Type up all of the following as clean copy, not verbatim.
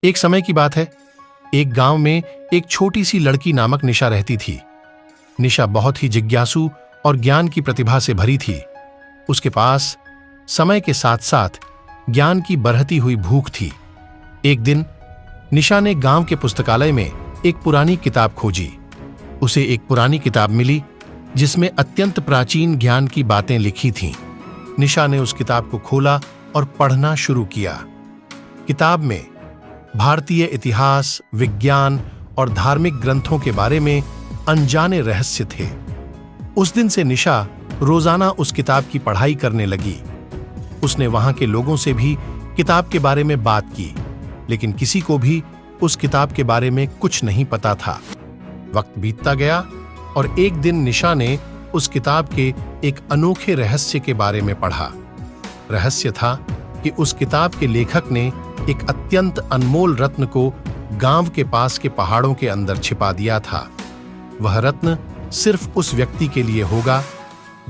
एक समय की बात है। एक गांव में एक छोटी सी लड़की नामक निशा रहती थी। निशा बहुत ही जिज्ञासु और ज्ञान की प्रतिभा से भरी थी। उसके पास समय के साथ साथ ज्ञान की बढ़ती हुई भूख थी। एक दिन निशा ने गांव के पुस्तकालय में एक पुरानी किताब खोजी। उसे एक पुरानी किताब मिली जिसमें अत्यंत प्राचीन ज्ञान की बातें लिखी थीं। निशा ने उस किताब को खोला और पढ़ना शुरू किया। किताब में भारतीय इतिहास, विज्ञान और धार्मिक ग्रंथों के बारे में अनजाने रहस्य थे। उस दिन से निशा रोजाना उस किताब की पढ़ाई करने लगी। उसने वहां के लोगों से भी किताब के बारे में बात की, लेकिन किसी को भी उस किताब के बारे में कुछ नहीं पता था। वक्त बीतता गया और एक दिन निशा ने उस किताब के एक अनोखे रहस्य के बारे में पढ़ा। रहस्य था कि उस किताब के लेखक ने एक अत्यंत अनमोल रत्न को गांव के पास के पहाड़ों के अंदर छिपा दिया था। वह रत्न सिर्फ उस व्यक्ति के लिए होगा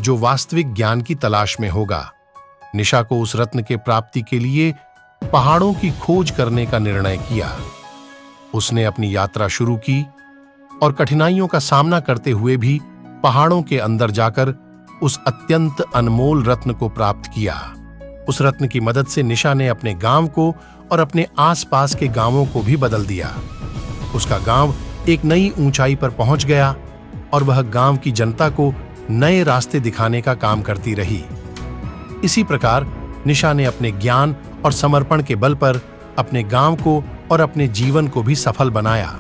जो वास्तविक ज्ञान की तलाश में होगा। निशा को उस रत्न के प्राप्ति के लिए पहाड़ों की खोज करने का निर्णय किया। उसने अपनी यात्रा शुरू की और कठिनाइयों का सामना करते हुए भी पहाड़ों के अंदर जाकर उस अत्यंत अनमोल रत्न को प्राप्त किया। उस रत्न की मदद से निशा ने अपने गांव को और अपने आसपास के गांवों को भी बदल दिया। उसका गांव एक नई ऊंचाई पर पहुंच गया और वह गांव की जनता को नए रास्ते दिखाने का काम करती रही। इसी प्रकार निशा ने अपने ज्ञान और समर्पण के बल पर अपने गांव को और अपने जीवन को भी सफल बनाया।